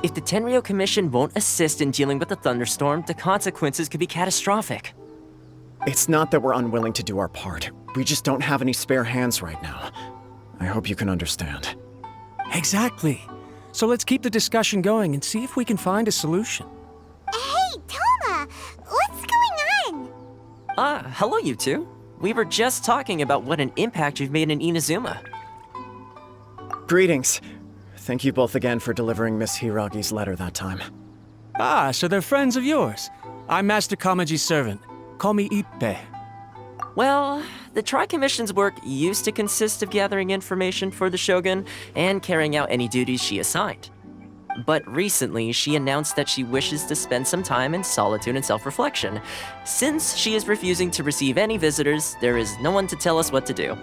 If the Tenryo Commission won't assist in dealing with the thunderstorm, the consequences could be catastrophic. It's not that we're unwilling to do our part. We just don't have any spare hands right now. I hope you can understand. Exactly. So let's keep the discussion going and see if we can find a solution. Hey, Toma! What's going on? Hello you two. We were just talking about what an impact you've made in Inazuma. Greetings. Thank you both again for delivering Miss Hiragi's letter that time. Ah, so they're friends of yours. I'm Master Kamaji's servant. Call me Ippe. Well, the Tri-Commission's work used to consist of gathering information for the Shogun and carrying out any duties she assigned. But recently, she announced that she wishes to spend some time in solitude and self-reflection. Since she is refusing to receive any visitors, there is no one to tell us what to do.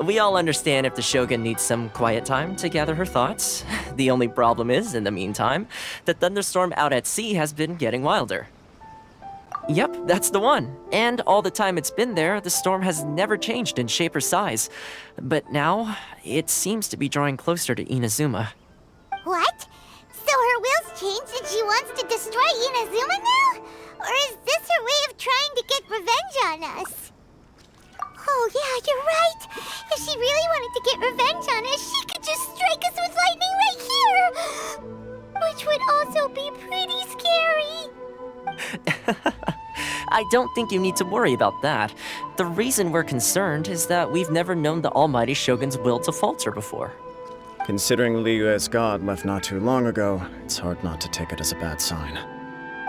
We all understand if the Shogun needs some quiet time to gather her thoughts. The only problem is, in the meantime, the thunderstorm out at sea has been getting wilder. Yep, that's the one. And all the time it's been there, the storm has never changed in shape or size. But now, it seems to be drawing closer to Inazuma. What? So her will's changed and she wants to destroy Inazuma now? Or is this her way of trying to get revenge on us? Oh yeah, you're right. If she really wanted to get revenge on us, she could just strike us with lightning right here! Which would also be pretty scary. I don't think you need to worry about that. The reason we're concerned is that we've never known the Almighty Shogun's will to falter before. Considering Liyue's god left not too long ago, it's hard not to take it as a bad sign.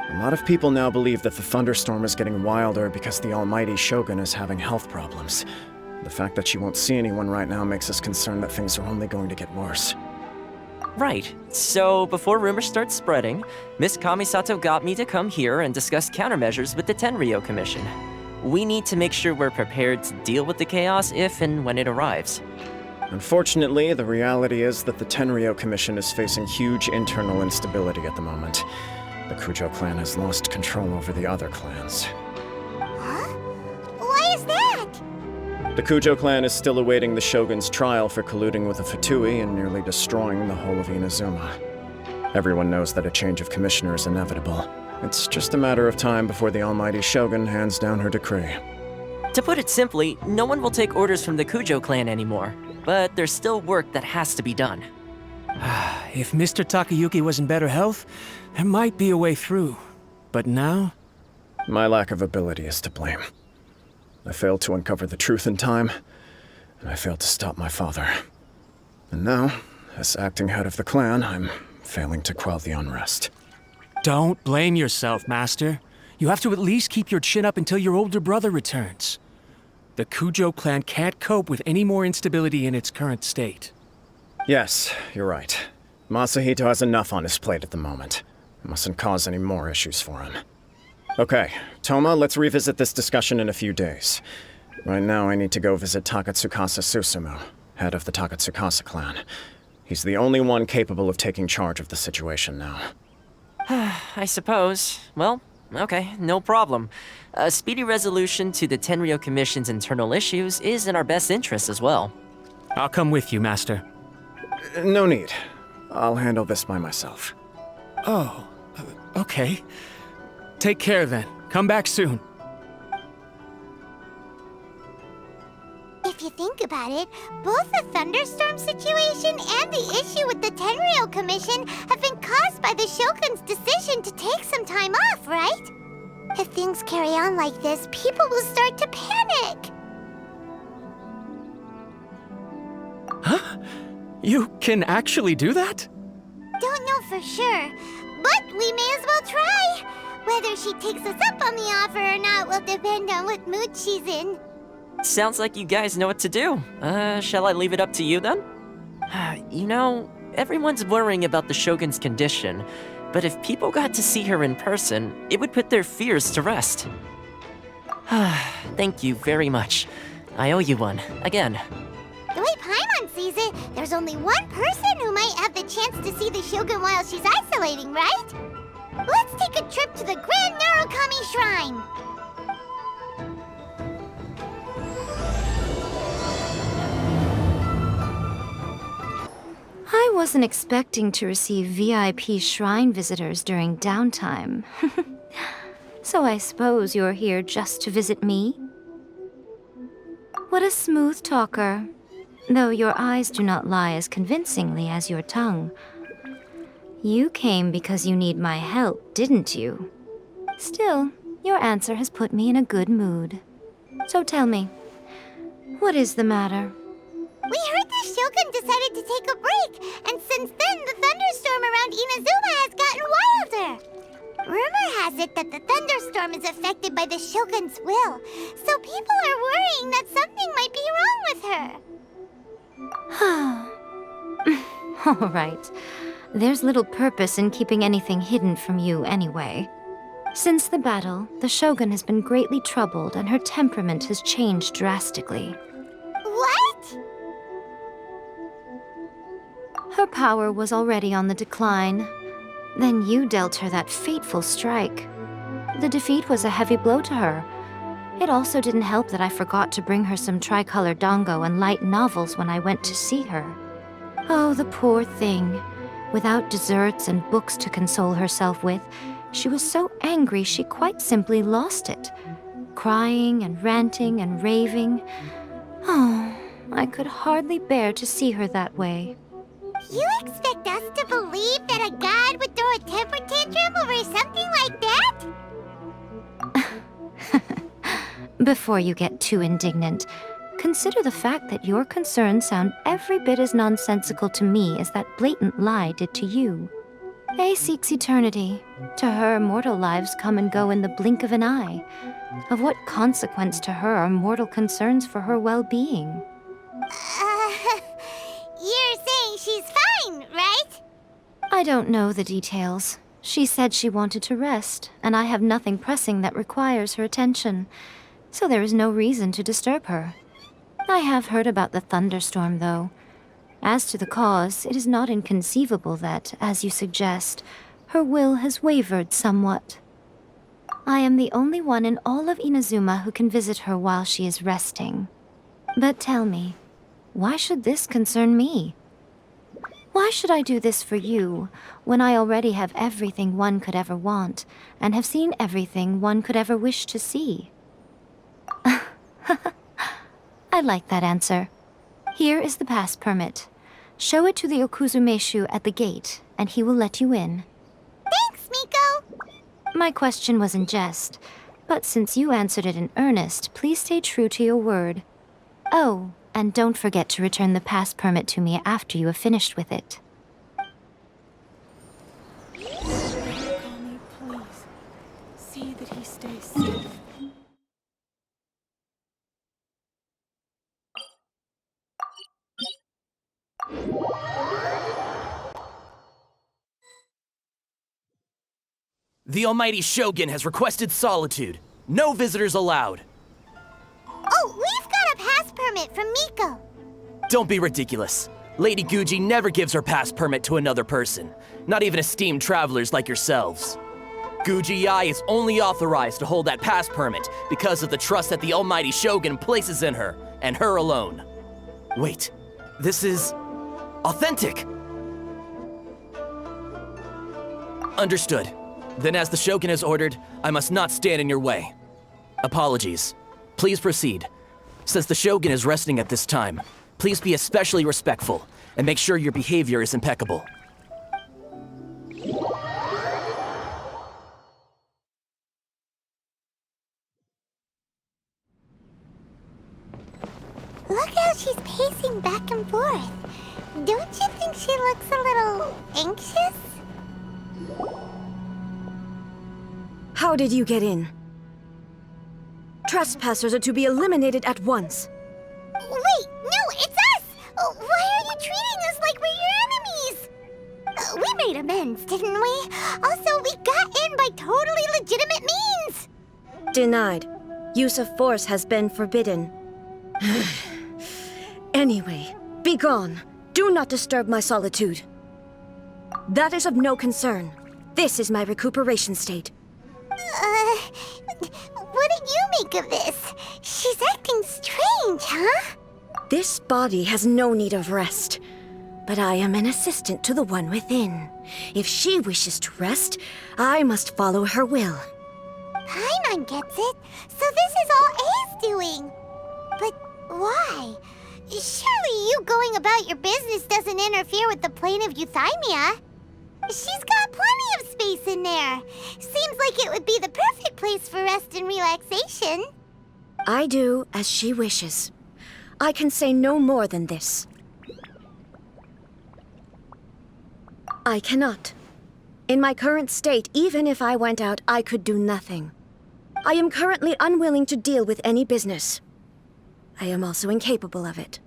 A lot of people now believe that the thunderstorm is getting wilder because the Almighty Shogun is having health problems. The fact that she won't see anyone right now makes us concerned that things are only going to get worse. Right. So, before rumors start spreading, Miss Kamisato got me to come here and discuss countermeasures with the Tenryo Commission. We need to make sure we're prepared to deal with the chaos if and when it arrives. Unfortunately, the reality is that the Tenryo Commission is facing huge internal instability at the moment. The Kujo clan has lost control over the other clans. Huh? Why is that? The Kujo clan is still awaiting the Shogun's trial for colluding with the Fatui and nearly destroying the whole of Inazuma. Everyone knows that a change of commissioner is inevitable. It's just a matter of time before the Almighty Shogun hands down her decree. To put it simply, no one will take orders from the Kujo clan anymore. But there's still work that has to be done. If Mr. Takayuki was in better health, there might be a way through. But now? My lack of ability is to blame. I failed to uncover the truth in time, and I failed to stop my father. And now, as acting head of the clan, I'm failing to quell the unrest. Don't blame yourself, Master. You have to at least keep your chin up until your older brother returns. The Kujo clan can't cope with any more instability in its current state. Yes, you're right. Masahito has enough on his plate at the moment. It mustn't cause any more issues for him. Okay, Toma, let's revisit this discussion in a few days. Right now, I need to go visit Takatsukasa Susumu, head of the Takatsukasa clan. He's the only one capable of taking charge of the situation now. I suppose. Well, okay, no problem. A speedy resolution to the Tenryo Commission's internal issues is in our best interest as well. I'll come with you, Master. No need. I'll handle this by myself. Oh, okay. Take care then. Come back soon. If you think about it, both the thunderstorm situation and the issue with the Tenryo Commission have been caused by the Shogun's decision to take some time off, right? If things carry on like this, people will start to panic. Huh? You can actually do that? Don't know for sure, but we may as well try. Whether she takes us up on the offer or not will depend on what mood she's in. Sounds like you guys know what to do. Shall I leave it up to you then? You know, everyone's worrying about the Shogun's condition, but if people got to see her in person, it would put their fears to rest. Thank you very much. I owe you one, again. The way Paimon sees it, there's only one person who might have the chance to see the Shogun while she's isolating, right? Let's take a trip to the Grand Narukami Shrine! I I wasn't expecting to receive VIP shrine visitors during downtime. So I suppose you're here just to visit me? What a smooth talker. Though your eyes do not lie as convincingly as your tongue. You came because you need my help, didn't you? Still, your answer has put me in a good mood. So tell me, what is the matter? We heard the Shogun decided to take a break, and since then the thunderstorm around Inazuma has gotten wilder. Rumor has it that the thunderstorm is affected by the Shogun's will, so people are worrying that something might be wrong with her. All right. There's little purpose in keeping anything hidden from you anyway. Since the battle, the Shogun has been greatly troubled and her temperament has changed drastically. What? Her power was already on the decline. Then you dealt her that fateful strike. The defeat was a heavy blow to her. It also didn't help that I forgot to bring her some tricolor dango and light novels when I went to see her. Oh, the poor thing. Without desserts and books to console herself with, she was so angry she quite simply lost it. Crying and ranting and raving. Oh, I could hardly bear to see her that way. You expect us to believe that a god would throw a temper tantrum over something like that? Before you get too indignant, consider the fact that your concerns sound every bit as nonsensical to me as that blatant lie did to you. A seeks eternity. To her, mortal lives come and go in the blink of an eye. Of what consequence to her are mortal concerns for her well-being? You're saying she's fine, right? I don't know the details. She said she wanted to rest, and I have nothing pressing that requires her attention, so there is no reason to disturb her. I have heard about the thunderstorm, though. As to the cause, it is not inconceivable that, as you suggest, her will has wavered somewhat. I am the only one in all of Inazuma who can visit her while she is resting. But tell me, why should this concern me? Why should I do this for you, when I already have everything one could ever want, and have seen everything one could ever wish to see? I like that answer. Here is the pass permit. Show it to the Okuzumeshu at the gate, and he will let you in. Thanks, Miko! My question was in jest, but since you answered it in earnest, please stay true to your word. Oh, and don't forget to return the pass permit to me after you have finished with it. Kami, please. See that he stays safe. The Almighty Shogun has requested solitude. No visitors allowed. Oh, we've got a pass permit from Miko. Don't be ridiculous. Lady Guji never gives her pass permit to another person, not even esteemed travelers like yourselves. Guji-ai is only authorized to hold that pass permit because of the trust that the Almighty Shogun places in her, and her alone. Wait, this is authentic. Understood. Then as the Shogun has ordered, I must not stand in your way. Apologies. Please proceed. Since the Shogun is resting at this time, please be especially respectful and make sure your behavior is impeccable. Look how she's pacing back and forth. Don't you think she looks a little anxious? How did you get in? Trespassers are to be eliminated at once. Wait, no, it's us! Why are you treating us like we're your enemies? We made amends, didn't we? Also, we got in by totally legitimate means! Denied. Use of force has been forbidden. Anyway, be gone. Do not disturb my solitude. That is of no concern. This is my recuperation state. What did you make of this? She's acting strange, huh? This body has no need of rest. But I am an assistant to the one within. If she wishes to rest, I must follow her will. Paimon gets it. So this is all A's doing. But why? Surely you going about your business doesn't interfere with the plane of Euthymia. She's got plenty of space in there. Seems like it would be the perfect place for rest and relaxation. I do as she wishes. I can say no more than this. I cannot. In my current state, even if I went out, I could do nothing. I am currently unwilling to deal with any business. I am also incapable of it.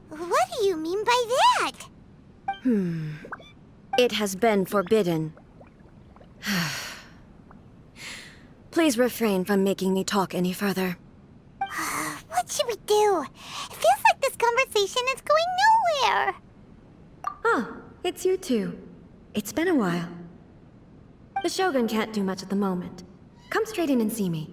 What do you mean by that? It has been forbidden. Please refrain from making me talk any further. What should we do? It feels like this conversation is going nowhere. Oh, it's you two. It's been a while. The Shogun can't do much at the moment. Come straight in and see me.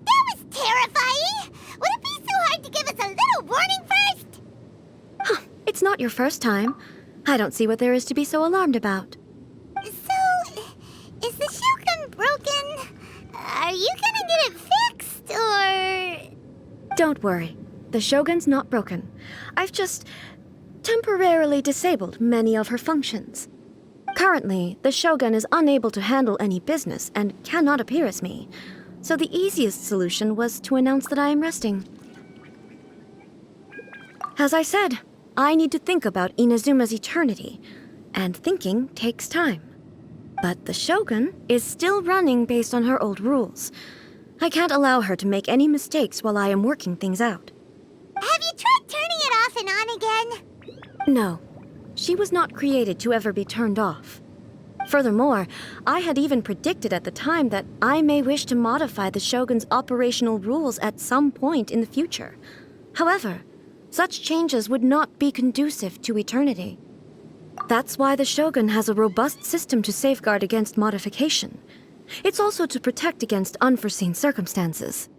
That was terrifying! Would it be so hard to give us a little warning first? It's not your first time. I don't see what there is to be so alarmed about. So, is the Shogun broken? Are you gonna get it fixed, or...? Don't worry. The Shogun's not broken. I've just temporarily disabled many of her functions. Currently, the Shogun is unable to handle any business and cannot appear as me. So the easiest solution was to announce that I am resting. As I said, I need to think about Inazuma's eternity, and thinking takes time. But the Shogun is still running based on her old rules. I can't allow her to make any mistakes while I am working things out. Have you tried turning it off and on again? No, she was not created to ever be turned off. Furthermore, I had even predicted at the time that I may wish to modify the Shogun's operational rules at some point in the future. However, such changes would not be conducive to eternity. That's why the Shogun has a robust system to safeguard against modification. It's also to protect against unforeseen circumstances.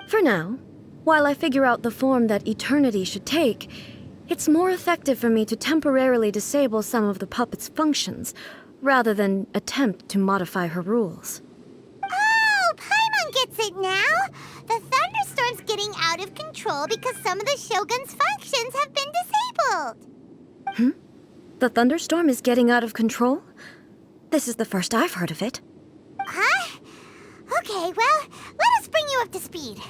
For now, while I figure out the form that eternity should take, it's more effective for me to temporarily disable some of the puppet's functions, rather than attempt to modify her rules. Oh, Paimon gets it now! The thunderstorm's getting out of control because some of the Shogun's functions have been disabled. The thunderstorm is getting out of control? This is the first I've heard of it. Huh? Okay, well, let us bring you up to speed.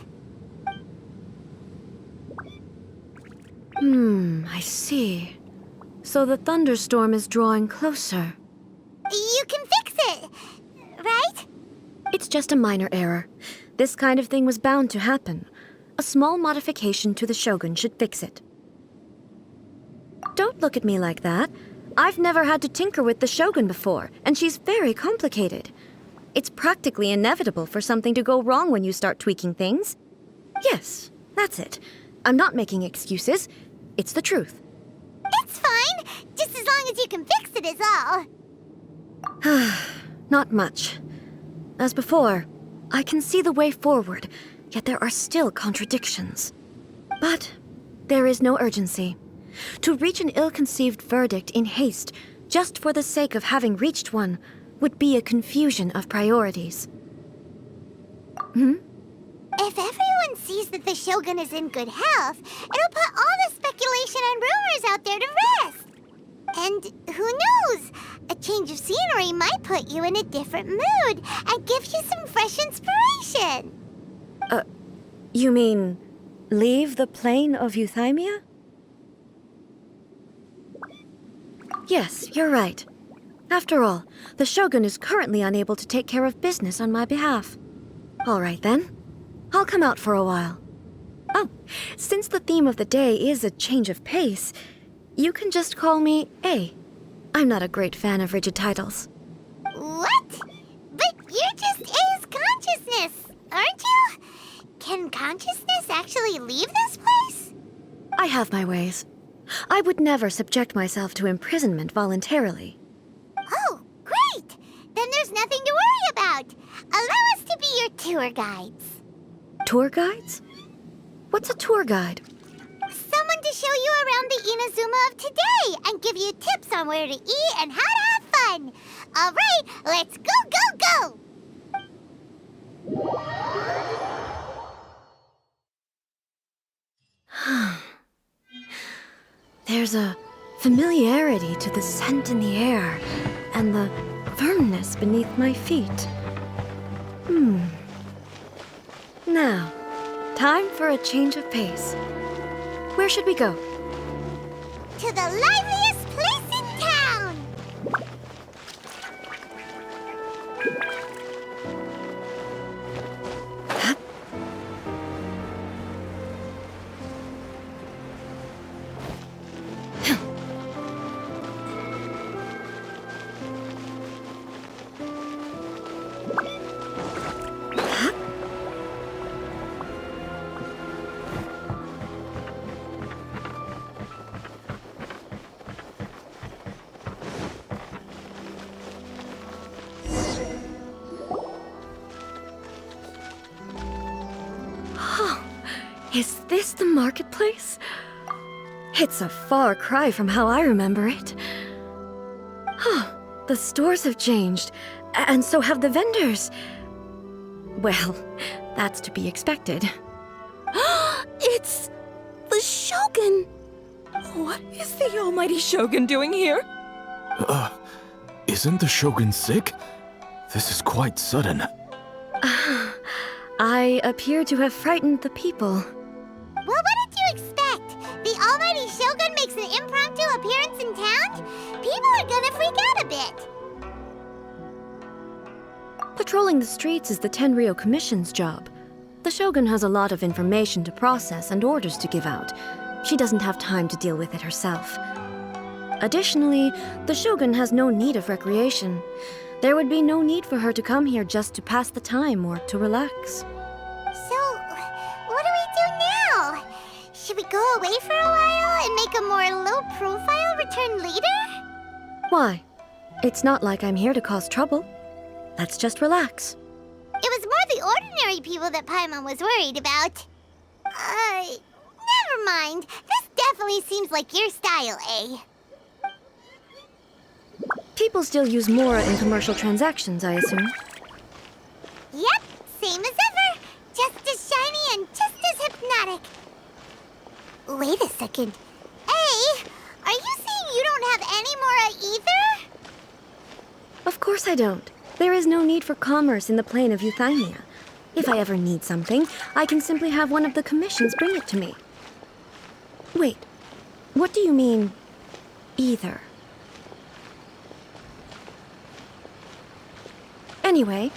I see. So the thunderstorm is drawing closer. You can fix it, right? It's just a minor error. This kind of thing was bound to happen. A small modification to the Shogun should fix it. Don't look at me like that. I've never had to tinker with the Shogun before, and she's very complicated. It's practically inevitable for something to go wrong when you start tweaking things. Yes, that's it. I'm not making excuses. It's the truth. It's fine, just as long as you can fix it is all. Not much. As before, I can see the way forward, yet there are still contradictions. But there is no urgency. To reach an ill-conceived verdict in haste, just for the sake of having reached one, would be a confusion of priorities. If everyone sees that the Shogun is in good health, it'll put all the speculation and rumors out there to rest. And who knows? A change of scenery might put you in a different mood and give you some fresh inspiration. You mean, leave the plane of Euthymia? Yes, you're right. After all, the Shogun is currently unable to take care of business on my behalf. All right then. I'll come out for a while. Oh, since the theme of the day is a change of pace, you can just call me A. I'm not a great fan of rigid titles. What? But you're just A's consciousness, aren't you? Can consciousness actually leave this place? I have my ways. I would never subject myself to imprisonment voluntarily. Oh, great! Then there's nothing to worry about. Allow us to be your tour guides. Tour guides? What's a tour guide? Someone to show you around the Inazuma of today and give you tips on where to eat and how to have fun. All right, let's go, go, go! There's a familiarity to the scent in the air and the firmness beneath my feet. Now, time for a change of pace. Where should we go? To the liveliest place in town! Is this the marketplace? It's a far cry from how I remember it. The stores have changed, and so have the vendors. Well, that's to be expected. It's the Shogun! What is the almighty Shogun doing here? Isn't the Shogun sick? This is quite sudden. I appear to have frightened the people. Well, what did you expect? The almighty Shogun makes an impromptu appearance in town? People are gonna freak out a bit. Patrolling the streets is the Tenryou Commission's job. The Shogun has a lot of information to process and orders to give out. She doesn't have time to deal with it herself. Additionally, the Shogun has no need of recreation. There would be no need for her to come here just to pass the time or to relax. So, what do we do now? Should we go away for a while and make a more low-profile return later? Why? It's not like I'm here to cause trouble. Let's just relax. It was more the ordinary people that Paimon was worried about. Never mind. This definitely seems like your style, eh? People still use Mora in commercial transactions, I assume. Yep, same as ever. Just as shiny and just as hypnotic. Wait a second. Hey, are you saying you don't have any Mora either? Of course I don't. There is no need for commerce in the plane of Euthymia. If I ever need something, I can simply have one of the commissions bring it to me. Wait, what do you mean, either? Anyway,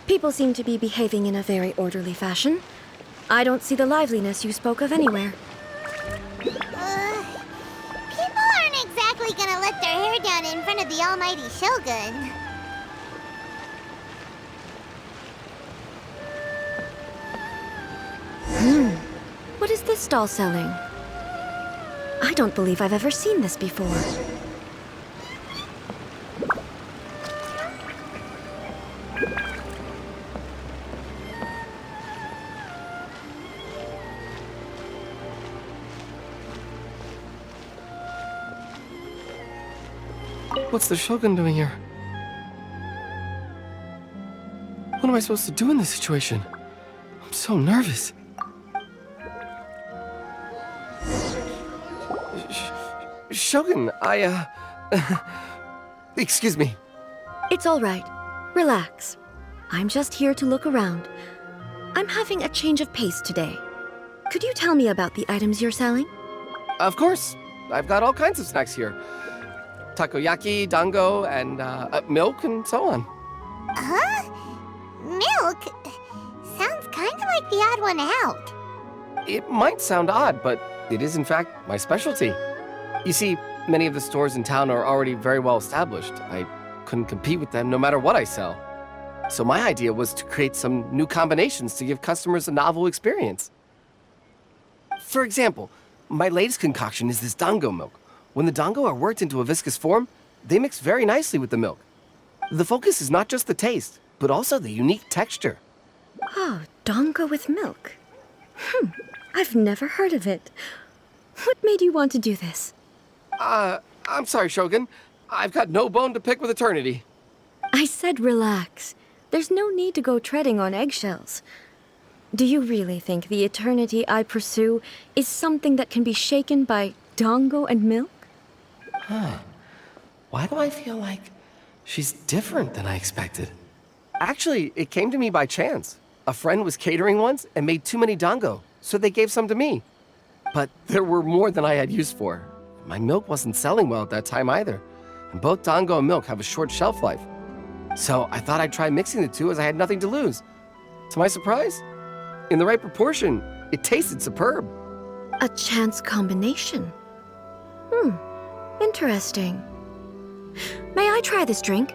people seem to be behaving in a very orderly fashion. I don't see the liveliness you spoke of anywhere. People aren't exactly gonna let their hair down in front of the almighty Shogun. What is this stall selling? I don't believe I've ever seen this before. What's the Shogun doing here? What am I supposed to do in this situation? I'm so nervous. Shogun, excuse me. It's all right. Relax. I'm just here to look around. I'm having a change of pace today. Could you tell me about the items you're selling? Of course. I've got all kinds of snacks here. Takoyaki, dango, and milk, and so on. Huh? Milk? Sounds kind of like the odd one out. It might sound odd, but it is in fact my specialty. You see, many of the stores in town are already very well established. I couldn't compete with them no matter what I sell. So my idea was to create some new combinations to give customers a novel experience. For example, My latest concoction is this dango milk. When the dango are worked into a viscous form, they mix very nicely with the milk. The focus is not just the taste, but also the unique texture. Oh, dango with milk. I've never heard of it. What made you want to do this? I'm sorry, Shogun. I've got no bone to pick with eternity. I said relax. There's no need to go treading on eggshells. Do you really think the eternity I pursue is something that can be shaken by dango and milk? Why do I feel like she's different than I expected? Actually, it came to me by chance. A friend was catering once and made too many dango, so they gave some to me. But there were more than I had use for. My milk wasn't selling well at that time either, and both dango and milk have a short shelf life. So I thought I'd try mixing the two as I had nothing to lose. To my surprise, in the right proportion, it tasted superb. A chance combination. Interesting. May I try this drink?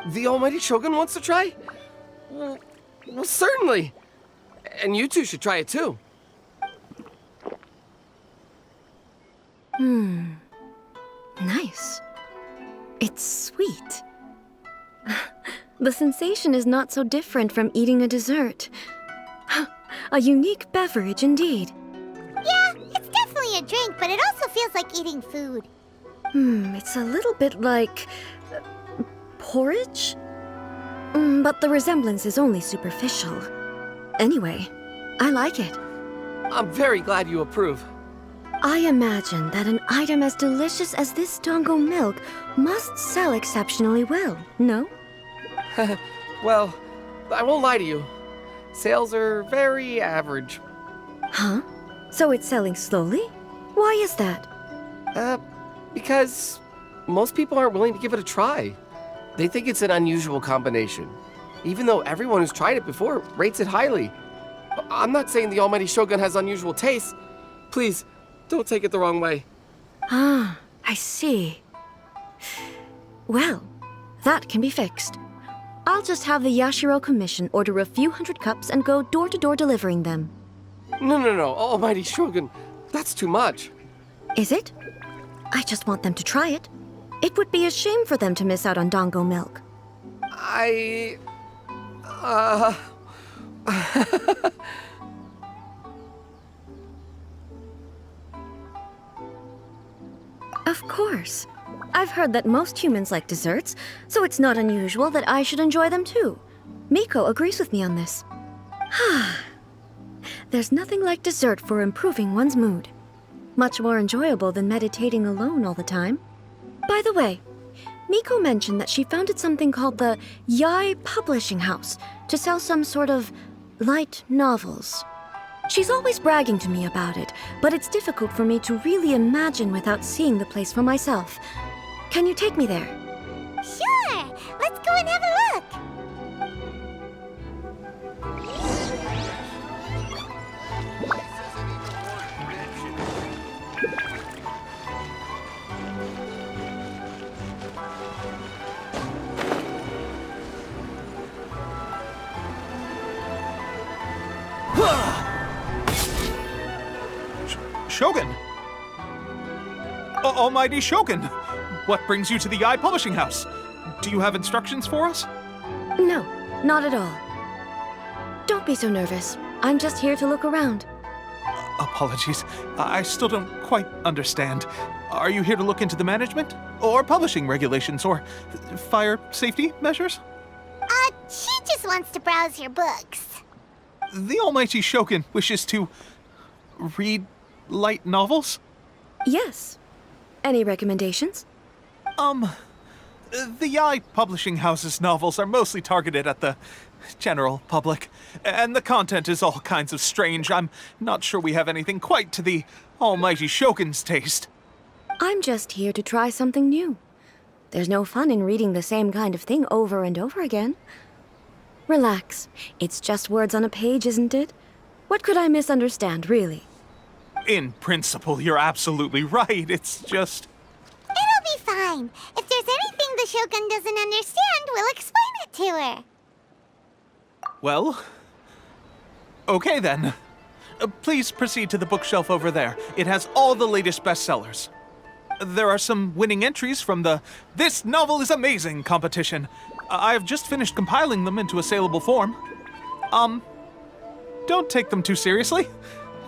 The almighty Shogun wants to try? Well, certainly. And you two should try it too. Nice. It's sweet. The sensation is not so different from eating a dessert. A unique beverage indeed. Yeah, it's definitely a drink, but it also feels like eating food. It's a little bit like porridge? But the resemblance is only superficial. Anyway, I like it. I'm very glad you approve. I imagine that an item as delicious as this dango milk must sell exceptionally well, no? Well, I won't lie to you. Sales are very average. Huh? So it's selling slowly? Why is that? Because most people aren't willing to give it a try. They think it's an unusual combination, even though everyone who's tried it before rates it highly. I'm not saying the almighty Shogun has unusual tastes. Please, don't take it the wrong way. Ah, I see. Well, that can be fixed. I'll just have the Yashiro Commission order a few hundred cups and go door-to-door delivering them. No, almighty Shogun. That's too much. Is it? I just want them to try it. It would be a shame for them to miss out on dango milk. Of course. I've heard that most humans like desserts, so it's not unusual that I should enjoy them too. Miko agrees with me on this. There's nothing like dessert for improving one's mood. Much more enjoyable than meditating alone all the time. By the way, Miko mentioned that she founded something called the Yai Publishing House to sell some sort of light novels. She's always bragging to me about it, but it's difficult for me to really imagine without seeing the place for myself. Can you take me there? Sure! Let's go and have a look! Shogun! Almighty Shogun! What brings you to the Yai Publishing House? Do you have instructions for us? No, not at all. Don't be so nervous. I'm just here to look around. Apologies. I still don't quite understand. Are you here to look into the management? Or publishing regulations? Or fire safety measures? She just wants to browse your books. The Almighty Shogun wishes to read light novels? Yes. Any recommendations? The Yai Publishing House's novels are mostly targeted at the general public, and the content is all kinds of strange. I'm not sure we have anything quite to the Almighty Shogun's taste. I'm just here to try something new. There's no fun in reading the same kind of thing over and over again. Relax. It's just words on a page, isn't it? What could I misunderstand, really? In principle, you're absolutely right. It's just... It'll be fine. If there's anything the Shogun doesn't understand, we'll explain it to her. Well... okay then. Please proceed to the bookshelf over there. It has all the latest bestsellers. There are some winning entries from the This Novel is Amazing competition. I've just finished compiling them into a saleable form. Don't take them too seriously.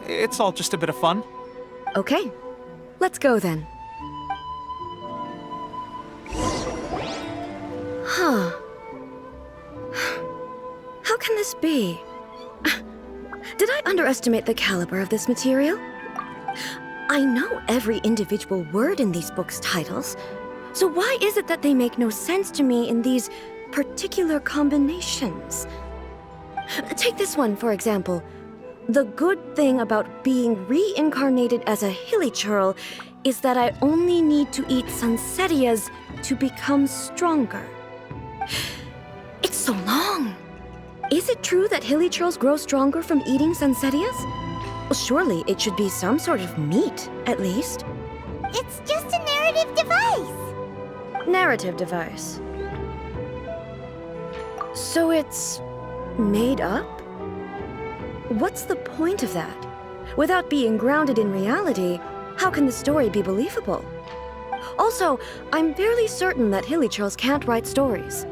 It's all just a bit of fun. Okay, let's go then. Huh. How can this be? Did I underestimate the caliber of this material? I know every individual word in these books' titles, so why is it that they make no sense to me in these particular combinations? Take this one, for example. The good thing about being reincarnated as a hilly churl is that I only need to eat sunsetias to become stronger. It's so long. Is it true that hilly churls grow stronger from eating sunsetias? Well, surely it should be some sort of meat, at least. It's just a narrative device. Narrative device. So it's made up? What's the point of that? Without being grounded in reality, how can the story be believable? Also, I'm fairly certain that hilly churls can't write stories.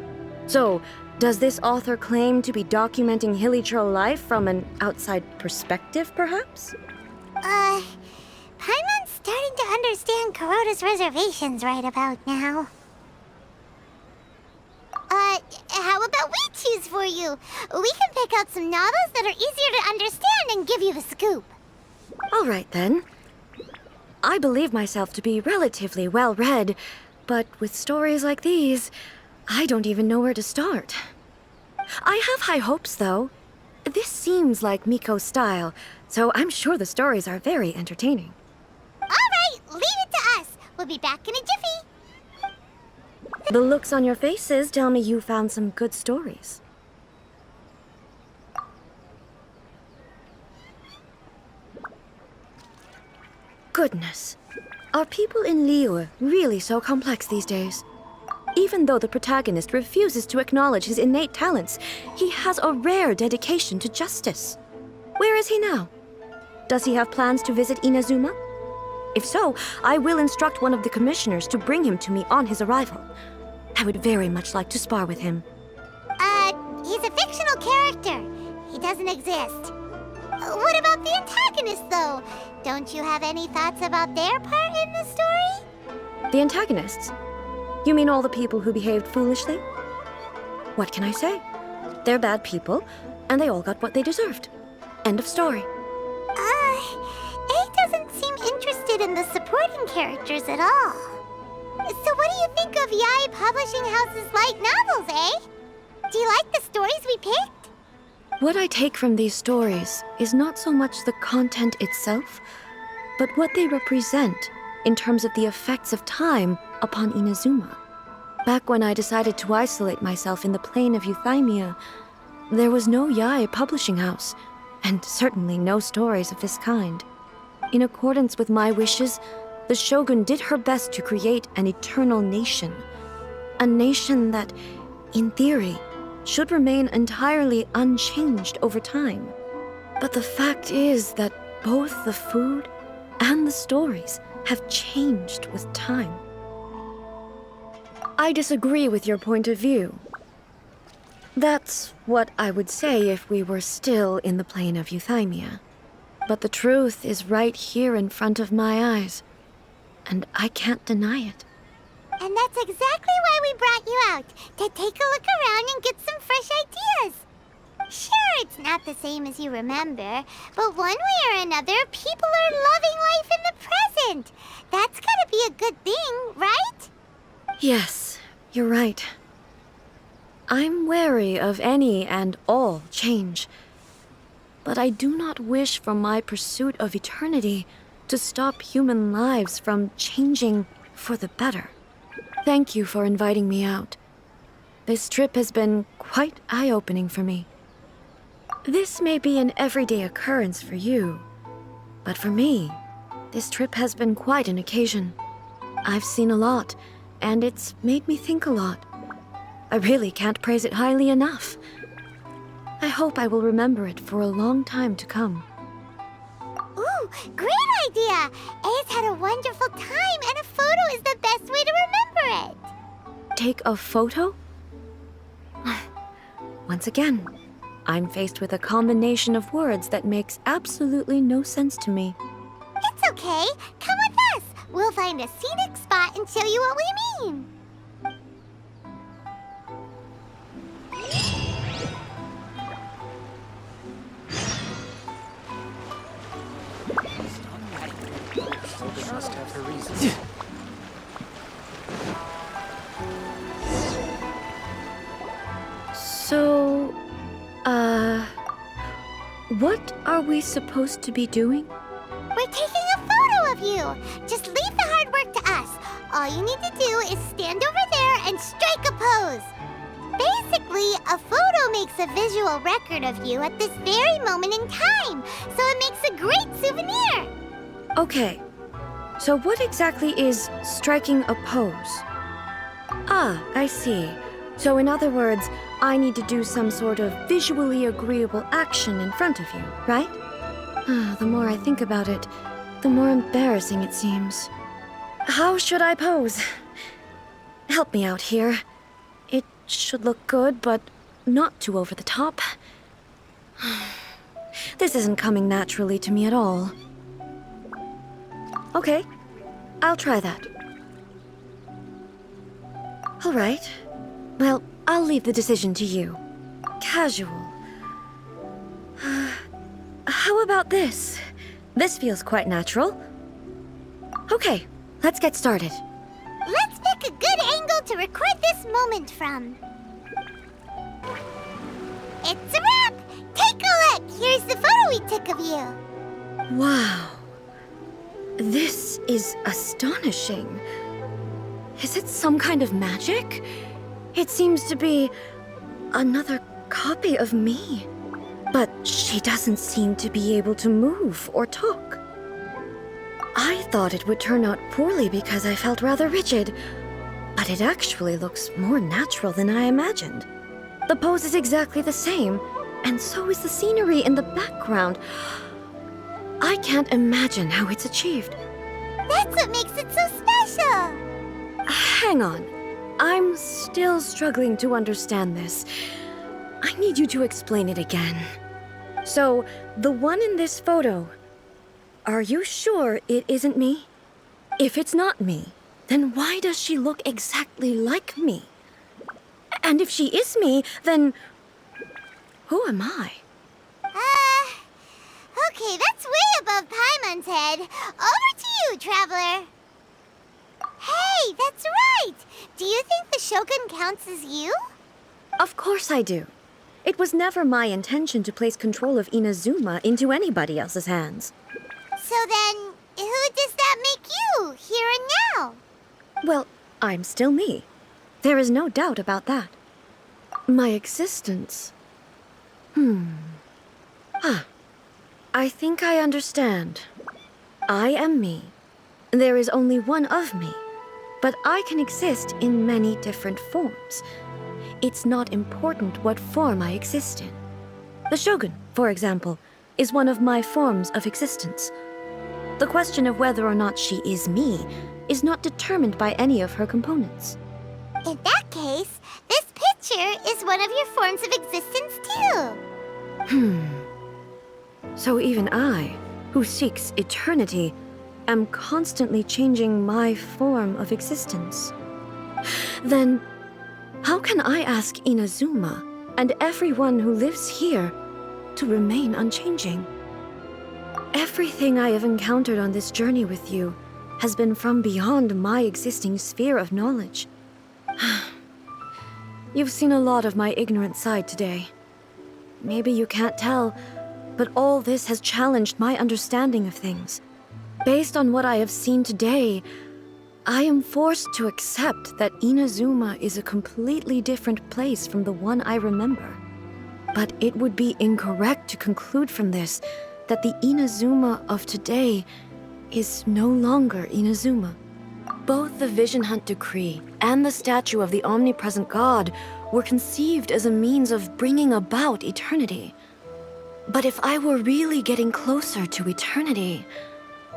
So, does this author claim to be documenting hilly churl life from an outside perspective, perhaps? Paimon's starting to understand Kuroda's reservations right about now. How about we choose for you? We can pick out some novels that are easier to understand and give you the scoop. All right, then. I believe myself to be relatively well-read, but with stories like these, I don't even know where to start. I have high hopes, though. This seems like Miko's style, so I'm sure the stories are very entertaining. All right, leave it to us. We'll be back in a jiffy. The looks on your faces tell me you found some good stories. Goodness. Are people in Liyue really so complex these days? Even though the protagonist refuses to acknowledge his innate talents, he has a rare dedication to justice. Where is he now? Does he have plans to visit Inazuma? If so, I will instruct one of the commissioners to bring him to me on his arrival. I would very much like to spar with him. He's a fictional character. He doesn't exist. What about the antagonist, though? Don't you have any thoughts about their part in the story? The antagonists? You mean all the people who behaved foolishly? What can I say? They're bad people, and they all got what they deserved. End of story. A doesn't seem interested in the supporting characters at all. So what do you think of Yae Publishing House's light novels, eh? Do you like the stories we picked? What I take from these stories is not so much the content itself, but what they represent in terms of the effects of time upon Inazuma. Back when I decided to isolate myself in the plane of Euthymia, there was no Yae Publishing House, and certainly no stories of this kind. In accordance with my wishes, the Shogun did her best to create an eternal nation. A nation that, in theory, should remain entirely unchanged over time. But the fact is that both the food and the stories have changed with time. I disagree with your point of view. That's what I would say if we were still in the plane of Euthymia. But the truth is right here in front of my eyes, and I can't deny it. And that's exactly why we brought you out, to take a look around and get some fresh ideas. Sure, it's not the same as you remember, but one way or another, people are loving life in the present. That's gotta be a good thing, right? Yes, you're right. I'm wary of any and all change, but I do not wish for my pursuit of eternity to stop human lives from changing for the better. Thank you for inviting me out. This trip has been quite eye-opening for me. This may be an everyday occurrence for you, but for me, this trip has been quite an occasion. I've seen a lot, and it's made me think a lot. I really can't praise it highly enough. I hope I will remember it for a long time to come. Great idea! A's had a wonderful time, and a photo is the best way to remember it. Take a photo? Once again, I'm faced with a combination of words that makes absolutely no sense to me. It's okay. Come with us. We'll find a scenic spot and show you what we mean. Must have her reasons. So, what are we supposed to be doing? We're taking a photo of you. Just leave the hard work to us. All you need to do is stand over there and strike a pose. Basically, a photo makes a visual record of you at this very moment in time, so it makes a great souvenir. Okay, so what exactly is striking a pose? Ah, I see. So in other words, I need to do some sort of visually agreeable action in front of you, right? The more I think about it, the more embarrassing it seems. How should I pose? Help me out here. It should look good, but not too over the top. This isn't coming naturally to me at all. Okay, I'll try that. All right. Well, I'll leave the decision to you. Casual. How about this? This feels quite natural. Okay, let's get started. Let's pick a good angle to record this moment from. It's a wrap! Take a look! Here's the photo we took of you. Wow. This is astonishing. Is it some kind of magic? It seems to be another copy of me. But she doesn't seem to be able to move or talk. I thought it would turn out poorly because I felt rather rigid, but it actually looks more natural than I imagined. The pose is exactly the same, and so is the scenery in the background. I can't imagine how it's achieved. That's what makes it so special. Hang on. I'm still struggling to understand this. I need you to explain it again. So, the one in this photo, are you sure it isn't me? If it's not me, then why does she look exactly like me? And if she is me, then who am I? Okay, that's way above Paimon's head. Over to you, Traveler. Hey, that's right! Do you think the Shogun counts as you? Of course I do. It was never my intention to place control of Inazuma into anybody else's hands. So then, who does that make you, here and now? Well, I'm still me. There is no doubt about that. My existence... I think I understand. I am me. There is only one of me. But I can exist in many different forms. It's not important what form I exist in. The Shogun, for example, is one of my forms of existence. The question of whether or not she is me is not determined by any of her components. In that case, this picture is one of your forms of existence too. So even I, who seeks eternity, am constantly changing my form of existence. Then, how can I ask Inazuma and everyone who lives here to remain unchanging? Everything I have encountered on this journey with you has been from beyond my existing sphere of knowledge. You've seen a lot of my ignorant side today. Maybe you can't tell, but all this has challenged my understanding of things. Based on what I have seen today, I am forced to accept that Inazuma is a completely different place from the one I remember. But it would be incorrect to conclude from this that the Inazuma of today is no longer Inazuma. Both the Vision Hunt Decree and the statue of the omnipresent God were conceived as a means of bringing about eternity. But if I were really getting closer to eternity,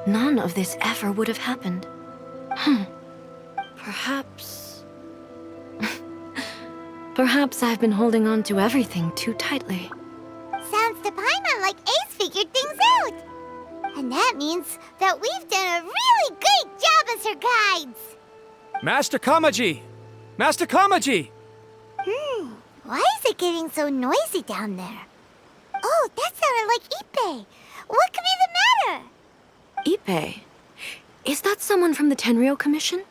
none of this ever would have happened. Perhaps... Perhaps I've been holding on to everything too tightly. Sounds to Paimon like Ace figured things out. And that means that we've done a really great job as her guides. Master Kamaji! Master Kamaji! Why is it getting so noisy down there? Oh, that sounded like Ippei. What could be the matter? Ippei? Is that someone from the Tenryou Commission?